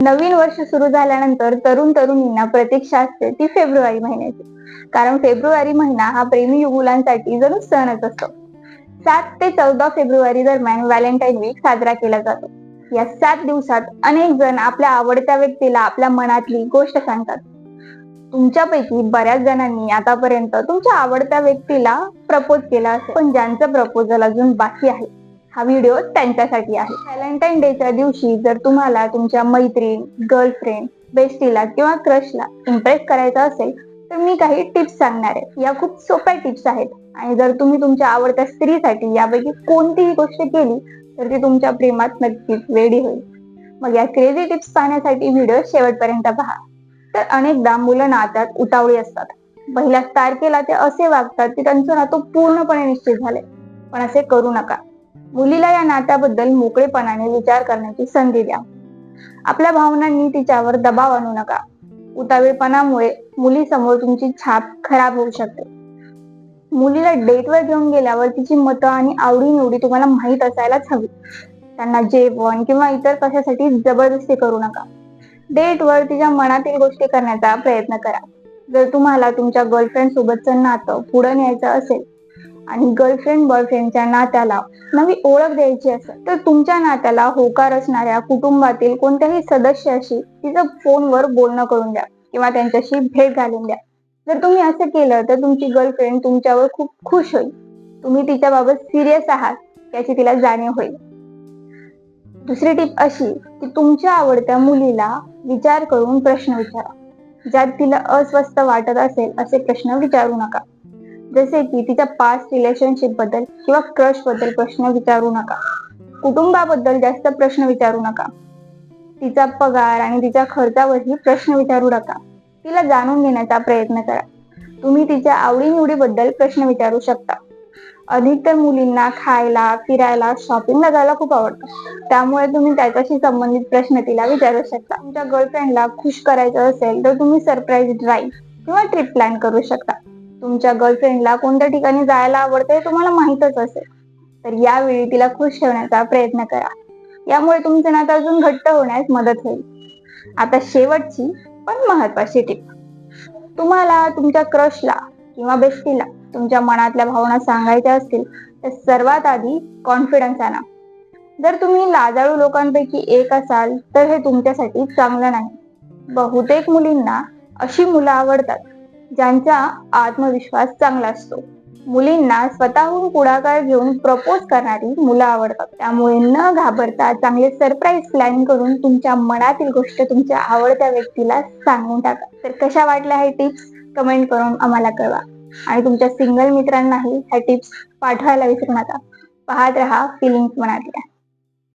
नवीन वर्ष सुरू झाल्यानंतर तरुण तरुणींना प्रतीक्षा असते ती फेब्रुवारी महिन्याची. कारण फेब्रुवारी महिना हा प्रेमी युगुलांसाठी जणू सणच असतो. 7 ते 14 फेब्रुवारी दरम्यान व्हॅलेंटाईन वीक साजरा केला जातो. या 7 दिवसात अनेक जण आपल्या आवडत्या व्यक्तीला आपल्या मनातली गोष्ट सांगतात. तुमच्यापैकी बऱ्याच जणांनी आतापर्यंत तुमच्या आवडत्या व्यक्तीला प्रपोज केला असेल, पण ज्यांचं प्रपोजल अजून बाकी आहे, हा व्हिडिओ त्यांच्यासाठी आहे. व्हॅलेंटाईन डेच्या दिवशी जर तुम्हाला तुमच्या मैत्रीण, गर्लफ्रेंड, बेस्टीला किंवा क्रशला इम्प्रेस करायचं असेल तर मी काही टिप्स सांगणार आहे. या खूप सोप्या टिप्स आहेत आणि जर तुम्ही तुमच्या आवडत्या स्त्रीसाठी यापैकी कोणतीही गोष्ट केली तर ती तुमच्या प्रेमात नक्कीच वेडी होईल. मग या क्रेझी टिप्स पाहण्यासाठी व्हिडिओ शेवटपर्यंत पहा. तर अनेकदा मुलं नात्यात उतावळी असतात. पहिल्याच तारखेला ते असे वागतात की त्यांचं नातं पूर्णपणे निश्चित झाले. पण असे करू नका. मुलीला या नात्याबद्दल मोकळेपणाने विचार करण्याची संधी द्या. आपल्या भावनांनी तिच्यावर दबाव आणू नका. उतावीळपणामुळे मुलीसमोर तुमची छाप खराब होऊ शकते. मुलीला डेटवर घेऊन गेल्यावर तिची मतं आणि आवडीनिवडी तुम्हाला माहीत असायलाच हवी. त्यांना जेवण किंवा इतर कशासाठी जबरदस्ती करू नका. डेटवर तिच्या मनातील गोष्टी करण्याचा प्रयत्न करा. जर तुम्हाला तुमच्या गर्लफ्रेंड सोबतचं नातं पुढे न्यायचं असेल आणि गर्लफ्रेंड बॉयफ्रेंडच्या नात्याला नवी ओळख द्यायची असेल तर तुमच्या नात्याला होकार असणाऱ्या कुटुंबातील कोणत्याही सदस्याशी तिचं फोनवर बोलणं करून द्या किंवा त्यांच्याशी भेट घालून द्या. जर तुम्ही असं केलं तर तुमची गर्लफ्रेंड तुमच्यावर खूप खुश होईल. तुम्ही तिच्याबाबत सिरियस आहात याची तिला जाणीव होईल. दुसरी टीप अशी की तुमच्या आवडत्या मुलीला विचार करून प्रश्न विचारा. ज्यात तिला अस्वस्थ वाटत असेल असे प्रश्न विचारू नका. जसे की तिच्या पास्ट रिलेशनशिप बद्दल किंवा क्रश बद्दल प्रश्न विचारू नका. कुटुंबाबद्दल जास्त प्रश्न विचारू नका. तिचा पगार आणि तिच्या खर्चावरही प्रश्न विचारू नका. तिला जाणून घेण्याचा प्रयत्न करा. तुम्ही तिच्या आवडीनिवडीबद्दल प्रश्न विचारू शकता. अधिकतर मुलींना खायला, फिरायला, शॉपिंगला जायला खूप आवडतं. त्यामुळे तुम्ही त्याच्याशी संबंधित प्रश्न तिला विचारू शकता. तुमच्या गर्लफ्रेंडला खुश करायचं असेल तर तुम्ही सरप्राईज ड्राईव्ह किंवा ट्रिप प्लॅन करू शकता. तुमच्या गर्लफ्रेंडला कोणत्या ठिकाणी जायला आवडते हे तुम्हाला माहीतच असेल तर यावेळी तिला खुश ठेवण्याचा प्रयत्न करा. यामुळे तुमचं नातं अजून घट्ट होण्यास मदत होईल. आता शेवटची पण महत्वाची टीप. तुम्हाला तुमच्या क्रशला किंवा बेस्टीला तुमच्या मनातल्या भावना सांगायच्या असतील तर सर्वात आधी कॉन्फिडन्स आणा. जर तुम्ही लाजाळू लोकांपैकी एक असाल तर हे तुमच्यासाठी चांगलं नाही. बहुतेक मुलींना अशी मुलं आवडतात ज्यांचा आत्मविश्वास चांगला असतो. मुलींना स्वतःहून पुढाकार घेऊन प्रपोज करणारी मुलं आवडतात. त्यामुळे न घाबरता चांगले सरप्राईज प्लॅन करून तुमच्या मनातील गोष्ट तुमच्या आवडत्या व्यक्तीला सांगून टाका. तर कशा वाटल्या हे टिप्स कमेंट करून आम्हाला कळवा आणि तुमच्या सिंगल मित्रांनाही ह्या टिप्स पाठवायला विसरू नका. पाहत रहा फिलिंग्स मनातल्या.